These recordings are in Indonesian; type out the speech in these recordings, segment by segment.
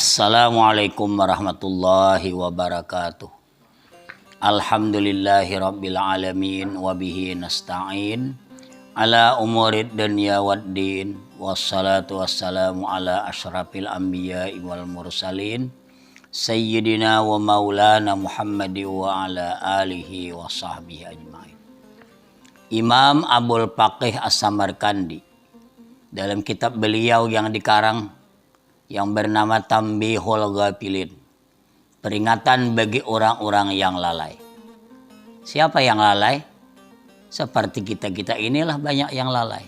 Assalamualaikum warahmatullahi wabarakatuh. Alhamdulillahi rabbil alamin wa bihi nasta'in ala umurid dunya waddin wassalatu wassalamu ala asyrafil anbiya'i wal mursalin sayyidina wa maulana Muhammadi wa ala alihi wa sahbihi ajma'in. Imam Abul Faqih As-Samarkandi dalam kitab beliau yang dikarang yang bernama Tanbihul Ghafilin, peringatan bagi orang-orang yang lalai. Siapa yang lalai? Seperti kita-kita inilah banyak yang lalai.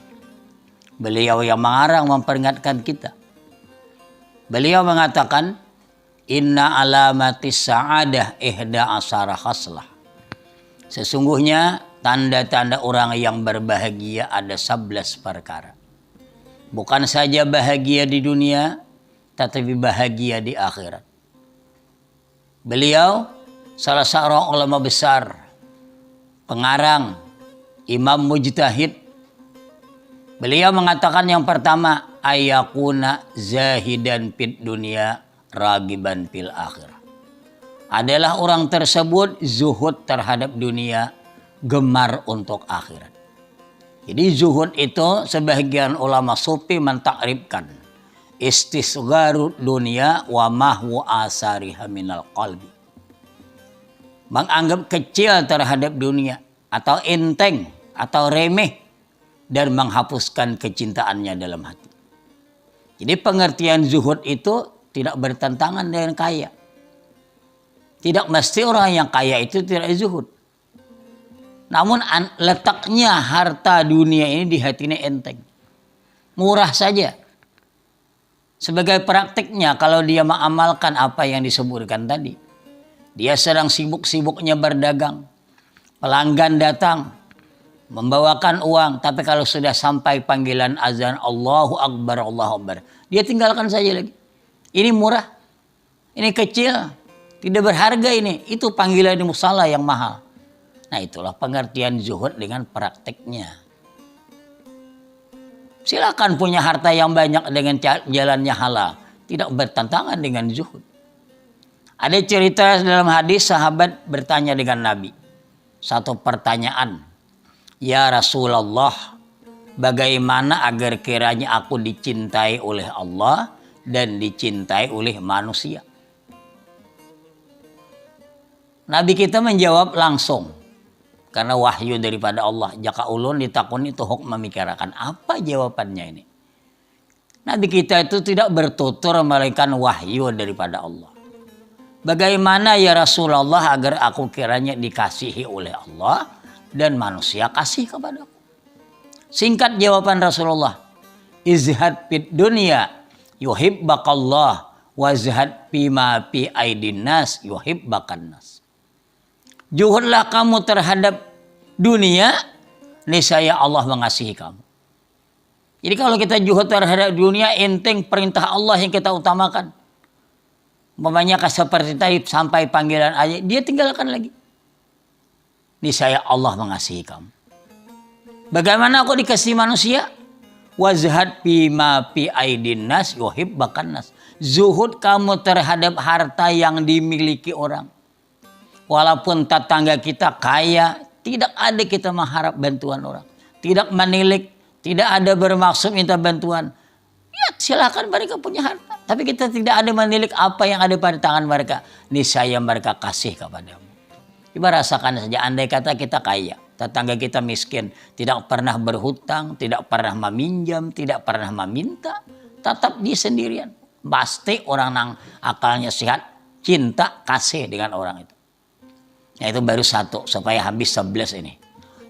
Beliau yang mengarang memperingatkan kita. Beliau mengatakan, inna alamatis sa'adah ihda asara khaslah. Sesungguhnya tanda-tanda orang yang berbahagia ada 11 perkara. Bukan saja bahagia di dunia, tetapi bahagia di akhirat. Beliau salah seorang ulama besar, pengarang, imam mujtahid. Beliau mengatakan yang pertama, ayakuna zahidan fid dunya ragiban fil akhirah. Adalah orang tersebut zuhud terhadap dunia, gemar untuk akhirat. Jadi zuhud itu sebagian ulama sufi mentakribkan istisgharu dunia wa mahwu asariha minal qalbi. Menganggap kecil terhadap dunia atau enteng atau remeh dan menghapuskan kecintaannya dalam hati. Jadi pengertian zuhud itu tidak bertentangan dengan kaya. Tidak mesti orang yang kaya itu tidak zuhud. Namun letaknya harta dunia ini di hatinya enteng. Murah saja. Sebagai praktiknya kalau dia mengamalkan apa yang disebutkan tadi. Dia sedang sibuk-sibuknya berdagang. Pelanggan datang. Membawakan uang. Tapi kalau sudah sampai panggilan azan Allahu Akbar, Allahu Akbar. Dia tinggalkan saja lagi. Ini murah. Ini kecil. Tidak berharga ini. Itu panggilan di musala yang mahal. Nah itulah pengertian zuhud dengan praktiknya. Silakan punya harta yang banyak dengan jalannya halal. Tidak bertentangan dengan zuhud. Ada cerita dalam hadis sahabat bertanya dengan Nabi. Satu pertanyaan. Ya Rasulullah, bagaimana agar kiranya aku dicintai oleh Allah dan dicintai oleh manusia? Nabi kita menjawab langsung. Karena wahyu daripada Allah. Jaka ulun ditakun itu hukma memikirkan. Apa jawabannya ini? Nabi kita itu tidak bertutur melainkan wahyu daripada Allah. Bagaimana ya Rasulullah agar aku kiranya dikasihi oleh Allah dan manusia kasih kepadaku? Singkat jawaban Rasulullah. Izhad fid dunya yuhibbakallah wazhad fima fi aidin nas yuhibbakan nas. Zuhudlah kamu terhadap dunia, niscaya Allah mengasihi kamu. Jadi kalau kita zuhud terhadap dunia, enteng perintah Allah yang kita utamakan. Umpamanya seperti tadi sampai panggilan aja, dia tinggalkan lagi. Niscaya Allah mengasihi kamu. Bagaimana aku dikasihi manusia? Wazhad bima fi aidin nas yuhibbakan nas. Zuhud kamu terhadap harta yang dimiliki orang. Walaupun tetangga kita kaya, tidak ada kita mengharap bantuan orang. Tidak menilik, tidak ada bermaksud minta bantuan. Ya silakan mereka punya harta. Tapi kita tidak ada menilik apa yang ada pada tangan mereka. Niscaya mereka kasih kepadamu. Coba rasakan saja, andai kata kita kaya, tetangga kita miskin, tidak pernah berhutang, tidak pernah meminjam, tidak pernah meminta. Tetap dia sendirian. Pasti orang yang akalnya sehat, cinta, kasih dengan orang itu. Nah, itu baru satu supaya habis 11 ini.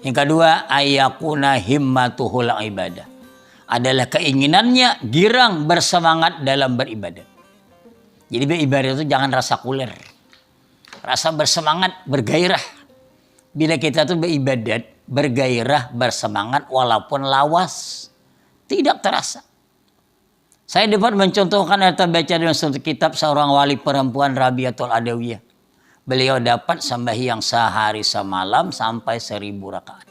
Yang kedua, ayakuna himmatuhul ibadah. Adalah keinginannya girang bersemangat dalam beribadah. Jadi beribadah itu jangan rasa kuler. Rasa bersemangat, bergairah. Bila kita tuh beribadat, bergairah, bersemangat walaupun lawas. Tidak terasa. Saya dapat mencontohkan atau baca dalam satu kitab seorang wali perempuan Rabiatul Adawiyah. Beliau dapat sembahyang sehari semalam sampai 1000 rakaat.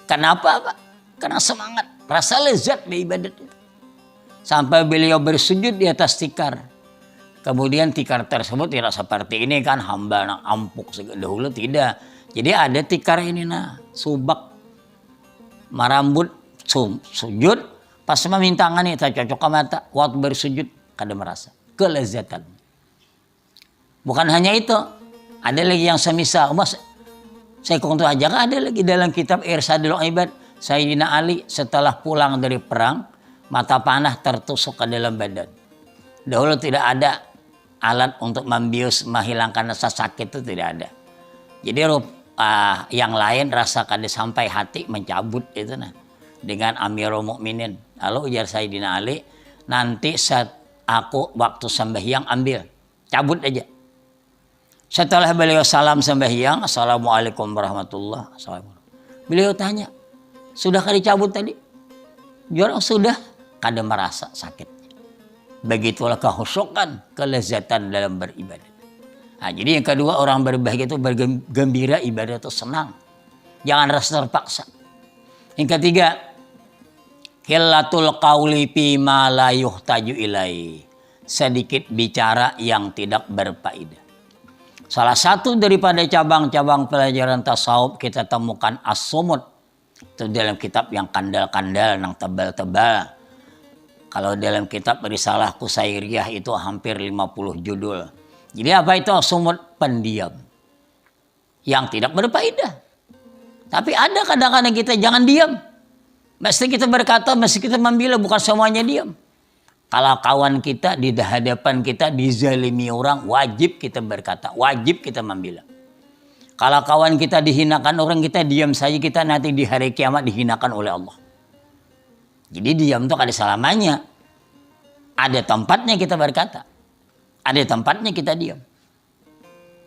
Kenapa Pak? Karena semangat, rasa lezat beribadat itu. Sampai beliau bersujud di atas tikar. Kemudian tikar tersebut tidak seperti ini kan, hamba nak ampuk dahulu, tidak. Jadi ada tikar ini subak marambut sujud pas meminta ngani tak cocok ke mata waktu bersujud kada merasa kelezatan. Bukan hanya itu, ada lagi yang semisal mas saya kontu aja kan, ada lagi dalam kitab Irsadul Ibad, Sayyidina Ali setelah pulang dari perang mata panah tertusuk ke dalam badan. Dahulu tidak ada alat untuk membius menghilangkan rasa sakit, itu tidak ada. Jadi yang lain rasa kada sampai hati mencabut itu dengan Amirul Mukminin. Lalu ujar Sayyidina Ali, nanti saat aku waktu sembahyang ambil, cabut aja. Setelah beliau salam sembahyang, assalamualaikum warahmatullahi wabarakatuh. Beliau tanya, sudahkah dicabut tadi? Jorong sudah, kada merasa sakit. Begitulah kehusukan, kelezatan dalam beribadah. Nah, jadi yang kedua, orang berbahagia itu bergembira, ibadah itu senang. Jangan rasa terpaksa. Yang ketiga, khillatul qawli fi ma la yuhtaju ilai. Sedikit bicara yang tidak berfaedah. Salah satu daripada cabang-cabang pelajaran tasawuf kita temukan as-sumud. Itu dalam kitab yang kandal-kandal, yang tebal-tebal. Kalau dalam kitab Risalah Qusairiyah itu hampir 50 judul. Jadi apa itu sumut? Pendiam. Yang tidak berfaedah. Tapi ada kadang-kadang kita jangan diam. Mesti kita berkata, mesti kita membela, bukan semuanya diam. Kalau kawan kita di hadapan kita dizalimi orang, wajib kita berkata, wajib kita membela. Kalau kawan kita dihinakan orang, kita diam saja, kita nanti di hari kiamat dihinakan oleh Allah. Jadi diam itu ada selamanya. Ada tempatnya kita berkata. Ada tempatnya kita diam.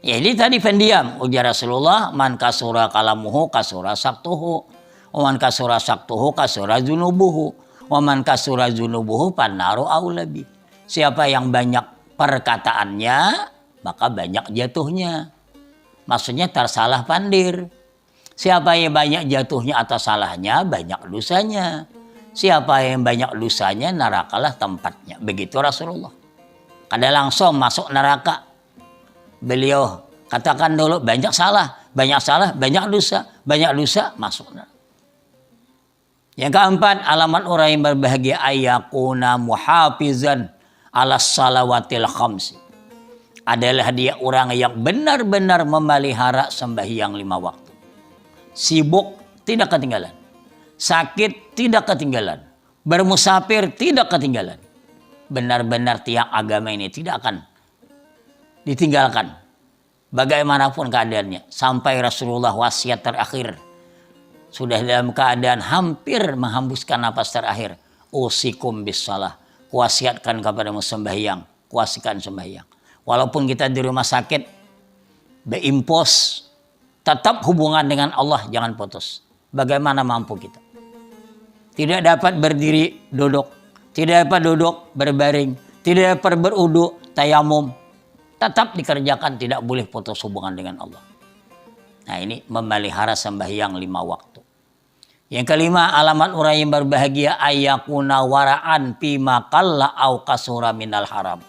Ya ini tadi pendiam. Ujar Rasulullah, man kasura kalamuhu kasura saktuhu. Man kasura saktuhu kasura zunubuhu. Man kasura zunubuhu pannaru aulabi. Siapa yang banyak perkataannya, maka banyak jatuhnya. Maksudnya tersalah pandir. Siapa yang banyak jatuhnya atas salahnya, banyak dosanya. Siapa yang banyak dosanya, nerakalah tempatnya. Begitu Rasulullah. Kada langsung masuk neraka. Beliau katakan dulu banyak salah, banyak dosa, masuk neraka. Yang keempat, alamat orang yang berbahagia ayakuna muhafizan ala salawatil khamsi. Adalah dia orang yang benar-benar memelihara sembahyang 5 waktu. Sibuk, tidak ketinggalan. Sakit tidak ketinggalan. Bermusafir tidak ketinggalan. Benar-benar tiang agama ini tidak akan ditinggalkan. Bagaimanapun keadaannya. Sampai Rasulullah wasiat terakhir. Sudah dalam keadaan hampir menghembuskan napas terakhir. Usikum bisalah. Kuwasiatkan kepadamu sembahyang. Kuasikan sembahyang. Walaupun kita di rumah sakit. Beimpos. Tetap hubungan dengan Allah jangan putus. Bagaimana mampu kita? Tidak dapat berdiri, duduk. Tidak dapat duduk, berbaring. Tidak dapat berudu, tayamum. Tetap dikerjakan, tidak boleh putus hubungan dengan Allah. Nah ini memelihara sembahyang 5 waktu. Yang kelima, alamat orang yang berbahagia ayakuna wara'an fima qalla au kasura minal haram.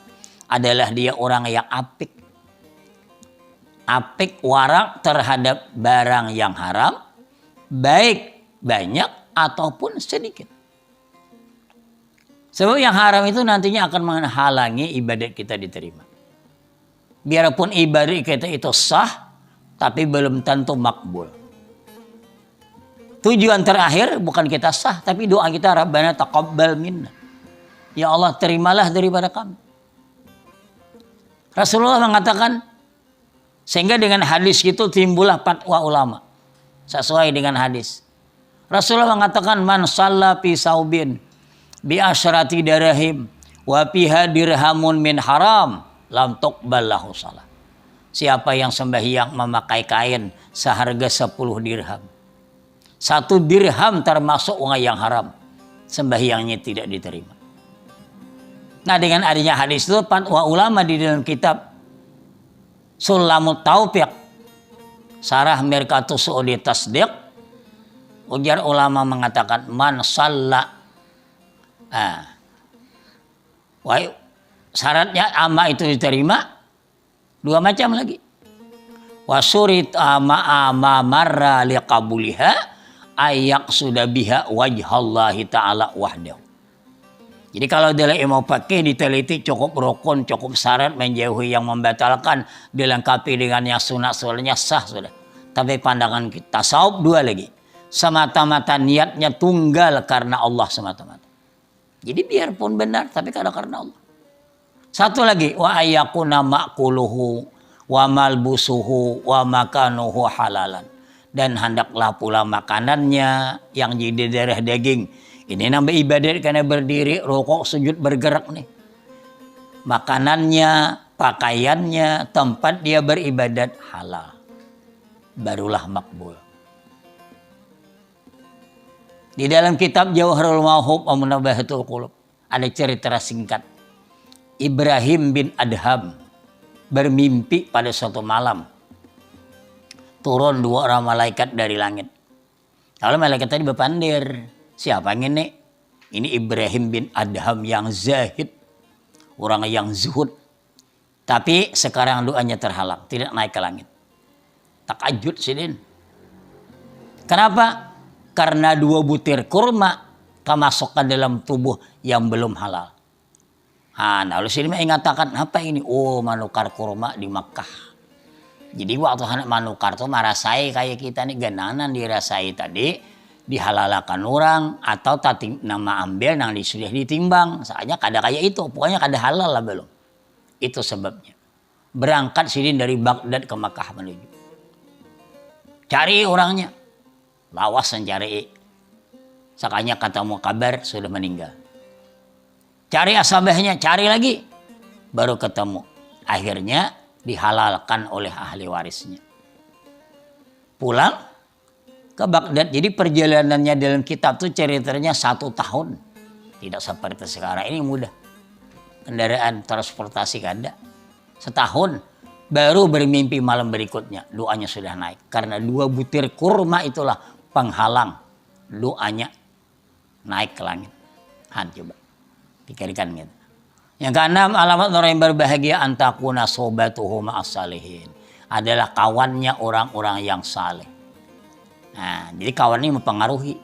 Adalah dia orang yang apik. Apik warak terhadap barang yang haram. Baik banyak ataupun sedikit. Sebab yang haram itu nantinya akan menghalangi ibadat kita diterima. Biarpun ibadat kita itu sah, tapi belum tentu makbul. Tujuan terakhir bukan kita sah, tapi doa kita Rabbana taqabbal minna. Ya Allah terimalah daripada kami. Rasulullah mengatakan, sehingga dengan hadis itu timbullah fatwa ulama. Sesuai dengan hadis. Rasulullah mengatakan man shalla fi saubin bi asyrati dirham wa fiha dirhamun min haram lam tuqbal lahu shalah. Siapa yang sembahyang memakai kain seharga 10 dirham. 1 dirham termasuk uang yang haram. Sembahyangnya tidak diterima. Nah dengan adanya hadis itu fatwa ulama di dalam kitab Sulamut Taufiq Sarah Mirkatus Suudi Tasdiq. Ujar ulama mengatakan man shalla syaratnya ama itu diterima, dua macam lagi. Wasurit ama marra liqabuliha ayak sudah biha wajhallahi ta'ala wahdahu. Jadi kalau dalam mau pakai diteliti cukup rukun, cukup syarat, menjauhi yang membatalkan, dilengkapi dengan yang sunat-sunatnya sah sudah. Tapi pandangan kita tasawuf dua lagi. Semata-mata niatnya tunggal karena Allah semata-mata. Jadi biarpun benar tapi karena Allah. Satu lagi wa ayyakuna ma'kuluhu wa malbusuhu wa makanuhu halalan. Dan hendaklah pula makanannya yang jadi darah daging. Ini nambah ibadat karena berdiri, rukuk, sujud, bergerak nih. Makanannya, pakaiannya, tempat dia beribadat halal. Barulah makbul. Di dalam kitab Jawharul Mawhub wa Munabbahatul Qulub ada cerita singkat. Ibrahim bin Adham bermimpi pada suatu malam. Turun dua orang malaikat dari langit. Lalu malaikat tadi berpandir. Siapa yang ini? Ini Ibrahim bin Adham yang zahid. Orang yang zuhud. Tapi sekarang doanya terhalang. Tidak naik ke langit. Takajud sidin. Kenapa? Karena 2 butir kurma termasukkan dalam tubuh yang belum halal. Lalu sidin mengatakan, apa ini? Oh, manukar kurma di Makkah. Jadi waktu anak manukar tuh marasai kayak kita nih. Genanan dirasai tadi. Dihalalakan orang atau nama ambil yang sudah ditimbang. Soalnya kada kayak itu. Pokoknya kada halal lah belum. Itu sebabnya. Berangkat sidin dari Baghdad ke Makkah menuju. Cari orangnya. Lawas mencari. Sakanya ketemu kabar sudah meninggal. Cari asabahnya. Cari lagi. Baru ketemu. Akhirnya dihalalkan oleh ahli warisnya. Pulang ke Baghdad. Jadi perjalanannya dalam kitab itu ceritanya 1 tahun. Tidak seperti sekarang ini mudah. Kendaraan transportasi kada. Setahun baru bermimpi malam berikutnya. Doanya sudah naik. Karena 2 butir kurma itulah penghalang doanya naik ke langit. Coba pikirkan gitu. Yang keenam, alamat orang yang berbahagia antakuna sobatuhu ma'as salihin. Adalah kawannya orang-orang yang saleh. Jadi kawan ini mempengaruhi.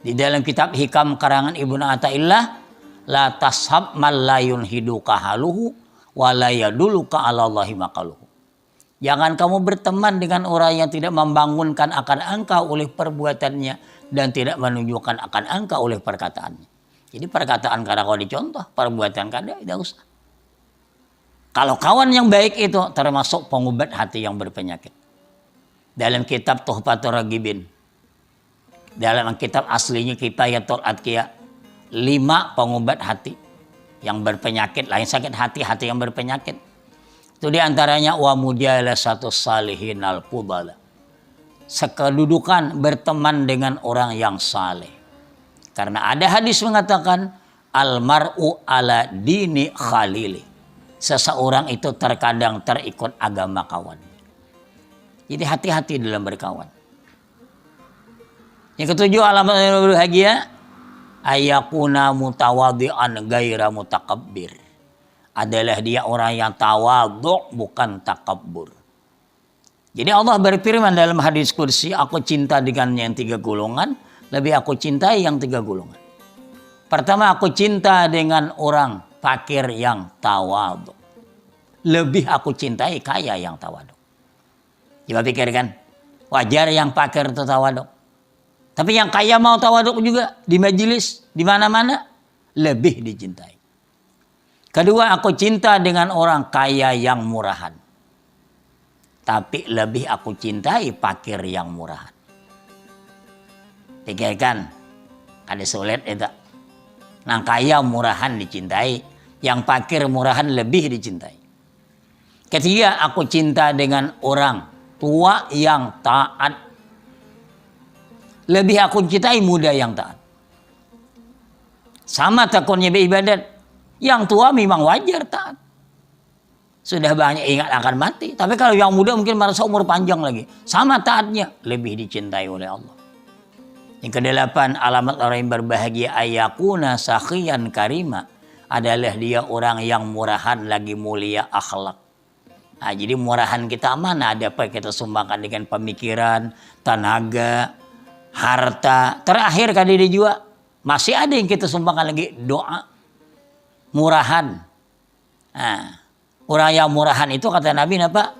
Di dalam kitab Hikam karangan Ibnu Athaillah, la tashab man la yunhiduka haluhu wa la yaduluka 'ala Allahi maqaluhu. Jangan kamu berteman dengan orang yang tidak membangunkan akan engkau oleh perbuatannya dan tidak menunjukkan akan engkau oleh perkataannya. Jadi perkataan kada kau dicontoh, perbuatan kada tidak usah. Kalau kawan yang baik itu termasuk pengobat hati yang berpenyakit. Dalam kitab Tuhfatur Ragibin, dalam kitab aslinya Kifayatul Atqiya, 5 pengobat hati yang berpenyakit, lain sakit hati yang berpenyakit. Itu diantaranya wa mujalasatus salihin al fudala. Sekedudukan berteman dengan orang yang saleh. Karena ada hadis mengatakan almar'u ala dini khalili. Seseorang itu terkadang terikut agama kawan. Jadi hati-hati dalam berkawan. Yang ketujuh, alamat yang berbahagia ayakuna mutawadhi'an gaira mutakabbir. Adalah dia orang yang tawadhu bukan takabbur. Jadi Allah berfirman dalam hadis kursi, aku cinta dengan yang 3 golongan, lebih aku cintai yang 3 golongan. Pertama, aku cinta dengan orang fakir yang tawadhu. Lebih aku cintai kaya yang tawadhu. Coba pikirkan, wajar yang fakir itu tawaduk. Tapi yang kaya mau tawaduk juga di majelis, di mana-mana lebih dicintai. Kedua, aku cinta dengan orang kaya yang murahan. Tapi lebih aku cintai fakir yang murahan. Pikirkan, ada sulit itu. Yang kaya murahan dicintai, yang fakir murahan lebih dicintai. Ketiga, aku cinta dengan orang tua yang taat. Lebih aku cintai muda yang taat. Sama takunnya beribadat. Yang tua memang wajar taat. Sudah banyak ingat akan mati. Tapi kalau yang muda mungkin merasa umur panjang lagi. Sama taatnya. Lebih dicintai oleh Allah. Yang ke-8, alamat orang yang berbahagia ayakuna sakhiyan karima. adalah dia orang yang murahan lagi mulia akhlak. Nah, jadi murahan kita mana ada apa kita sumbangkan dengan pemikiran, tenaga, harta. Terakhir kali dia juga masih ada yang kita sumbangkan lagi doa. Murahan. Nah, orang yang murahan itu kata Nabi apa?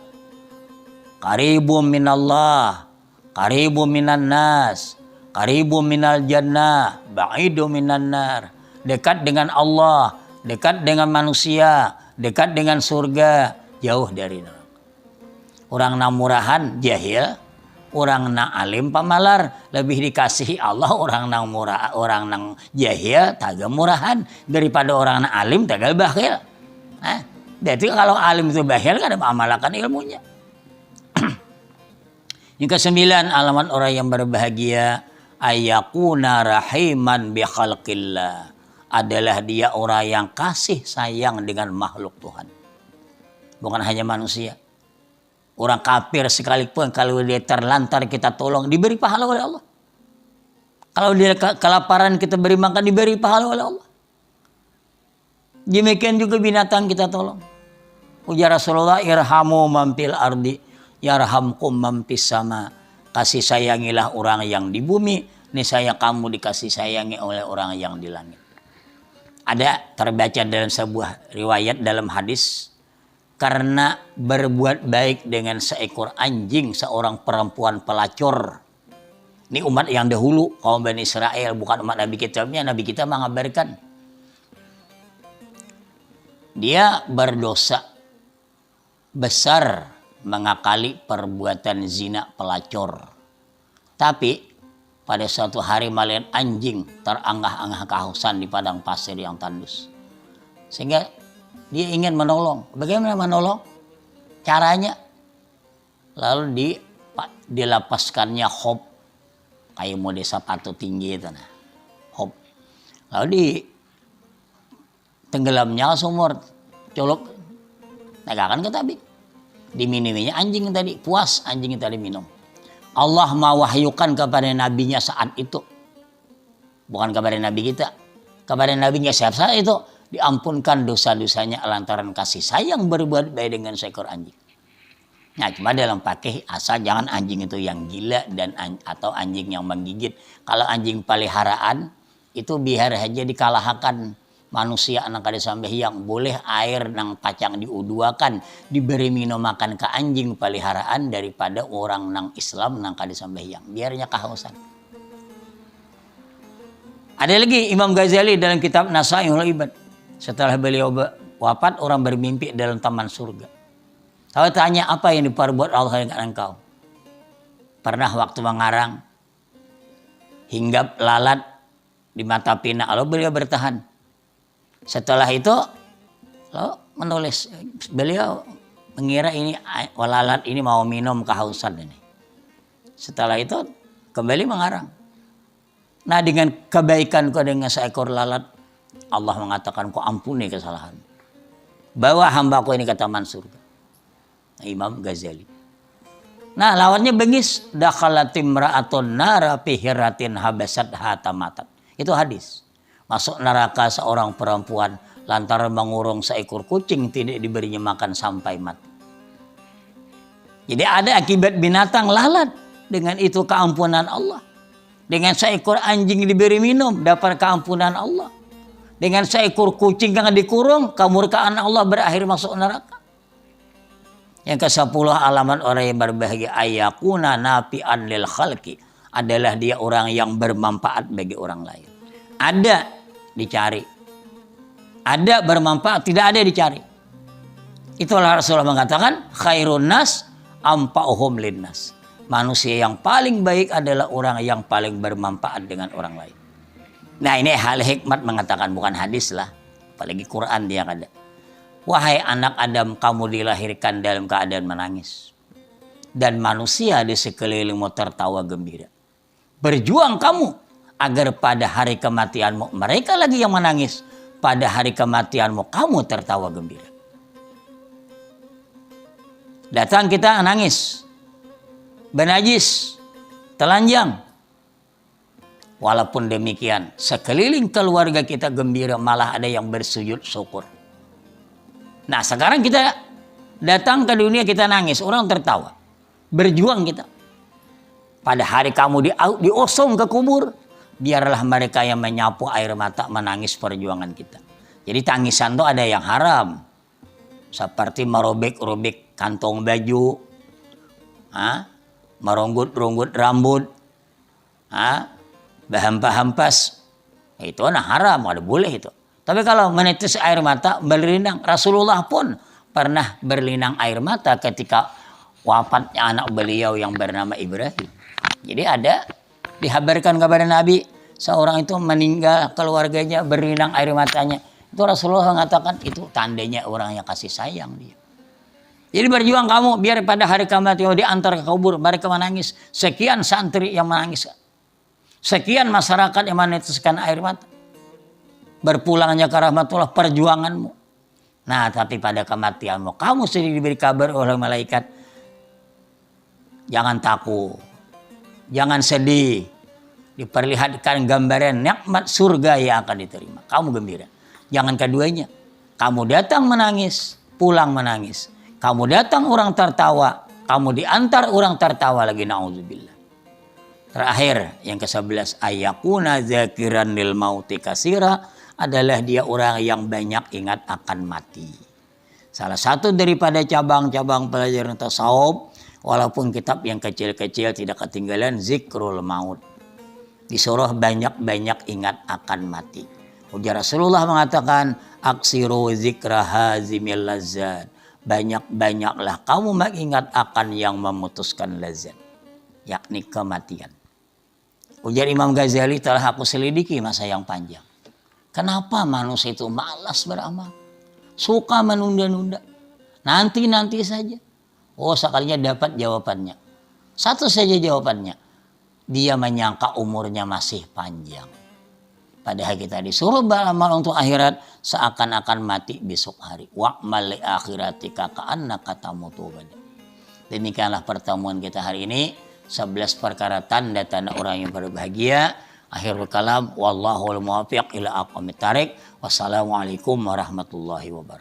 Qaribum minallah, qaribum minan nas, qaribum minal jannah, ba'idum minan nar. Dekat dengan Allah, dekat dengan manusia, dekat dengan surga, jauh dari neraka. Orang nang murahan jahil, orang nang alim pamalar, lebih dikasihi Allah orang nang murah, orang nang jahil taga murahan daripada orang nang alim taga bakhil. Jadi kalau alim itu bakhil kan mengamalkan ilmunya. Yang kesembilan, alamat orang yang berbahagia ayakuna rahiman bi khalqillah, adalah dia orang yang kasih sayang dengan makhluk Tuhan. Bukan hanya manusia. Orang kafir sekalipun kalau dia terlantar kita tolong diberi pahala oleh Allah. Kalau dia kelaparan kita beri makan diberi pahala oleh Allah. Demikian juga binatang kita tolong. Ujar Rasulullah, irhamu mampil ardi yarhamkum mampis sama. Kasih sayangilah orang yang di bumi, niscaya kamu dikasih sayangi oleh orang yang di langit. Ada terbaca dalam sebuah riwayat dalam hadis, karena berbuat baik dengan seekor anjing seorang perempuan pelacur. Ini umat yang dahulu, kaum Bani Israel, bukan umat Nabi kita. Nabi kita mengabarkan dia berdosa besar mengakali perbuatan zina pelacur. Tapi pada suatu hari melihat anjing terangah-angah kehausan di padang pasir yang tandus. Sehingga dia ingin menolong. Bagaimana menolong? Caranya lalu dilapaskannya hop, kayak model sepatu tinggi itu nah. Hop. Lalu tenggelamnya sumur, colok, negakan ke tabik. Diminumnya anjing tadi, puas anjing tadi minum. Allah mewahyukan kepada nabinya saat itu, bukan kepada nabi kita, kepada nabinya siapa itu, diampunkan dosa-dosanya lantaran kasih sayang berbuat baik dengan seekor anjing. Nah, cuma dalam pakai asal jangan anjing itu yang gila dan atau anjing yang menggigit. Kalau anjing peliharaan itu biar aja dikalahkan manusia anak kada sambehyang, boleh air nang pacang diuduakan diberi minum makan ke anjing peliharaan daripada orang nang Islam nang kada sambehyang, biarnya kehausan. Ada lagi Imam Ghazali dalam kitab Nasaihul Ibad, setelah beliau wafat orang bermimpi dalam taman surga. Tahu tanya apa yang diperbuat Allah dengan engkau? Pernah waktu mengarang hinggap lalat di mata pina, lalu beliau bertahan. Setelah itu menulis, beliau mengira ini lalat ini mau minum kehausan ini. Setelah itu kembali mengarang. Nah, dengan kebaikan kau dengan seekor lalat, Allah mengatakan kau ampuni kesalahan. Bawa hambaku ini ke taman surga. Imam Ghazali. Nah, lawannya bengis, dakhalatim ra'atun nara pihiratin habasat hatamatat. Itu hadis. Masuk neraka seorang perempuan lantaran mengurung seekor kucing tidak diberinya makan sampai mati. Jadi ada akibat binatang lalat, dengan itu keampunan Allah. Dengan seekor anjing diberi minum dapat keampunan Allah. Dengan seekor kucing yang dikurung kemurkaan Allah berakhir masuk neraka. Yang ke-10 alamat orang yang berbahagia ayakuna nafi'an lil khalqi, adalah dia orang yang bermanfaat bagi orang lain. Ada dicari, ada bermanfaat, tidak ada dicari. Itulah Rasulullah mengatakan khairun nas ampa'uhum linnas. Manusia yang paling baik adalah orang yang paling bermanfaat dengan orang lain. Nah, ini hal hikmat mengatakan, bukan hadis lah, apalagi Quran dia ada. Wahai anak Adam, kamu dilahirkan dalam keadaan menangis, dan manusia di sekelilingmu tertawa gembira. Berjuang kamu agar pada hari kematianmu mereka lagi yang menangis, pada hari kematianmu kamu tertawa gembira. Datang kita nangis, benajis, telanjang. Walaupun demikian, sekeliling keluarga kita gembira, malah ada yang bersujud syukur. Nah sekarang kita datang ke dunia, kita nangis, orang tertawa. Berjuang kita. Pada hari kamu diosong ke kubur, biarlah mereka yang menyapu air mata menangis perjuangan kita. Jadi tangisan itu ada yang haram. Seperti merobek-robek kantong baju, meronggut-ronggut rambut, berhampas-hampas, itu haram, ada boleh itu. Tapi kalau menetes air mata, berlinang, Rasulullah pun pernah berlinang air mata ketika wafatnya anak beliau yang bernama Ibrahim. Jadi ada dihabarkan kepada Nabi, seorang itu meninggal, keluarganya berlinang air matanya. Itu Rasulullah mengatakan itu tandanya orang yang kasih sayang dia. Jadi berjuang kamu, biar pada hari kiamat diantar ke kubur, mereka menangis. Sekian santri yang menangis. Sekian masyarakat yang meneteskan air mata. Berpulangnya ke rahmatullah perjuanganmu. Nah tapi pada kematianmu, kamu sendiri diberi kabar oleh malaikat. Jangan takut. Jangan sedih. Diperlihatkan gambaran nikmat surga yang akan diterima. Kamu gembira. Jangan keduanya. Kamu datang menangis, pulang menangis. Kamu datang orang tertawa, kamu diantar orang tertawa lagi, na'udzubillah. Terakhir yang ke-11, ayakuna zakiran lil mauti kasira, adalah dia orang yang banyak ingat akan mati. Salah satu daripada cabang-cabang pelajaran tasawuf, walaupun kitab yang kecil-kecil tidak ketinggalan, zikrul maut. Disuruh banyak-banyak ingat akan mati. Ujar Rasulullah mengatakan, aksiru zikra hazimil lazzat. Banyak-banyaklah kamu mengingat akan yang memutuskan lazat, yakni kematian. Ujar Imam Ghazali, telah aku selidiki masa yang panjang. Kenapa manusia itu malas beramal? Suka menunda-nunda. Nanti-nanti saja. Oh, sekalinya dapat jawabannya. Satu saja jawabannya. Dia menyangka umurnya masih panjang. Padahal kita disuruh beramal untuk akhirat seakan-akan mati besok hari. Wa'mal li akhiratika ka'annaka tamutu ghadan. Demikianlah pertemuan kita hari ini. 11 perkara tanda-tanda orang yang berbahagia. Akhirul kalam, wallahul muwaffiq ila aqwamit thariq. Wassalamualaikum warahmatullahi wabarakatuh.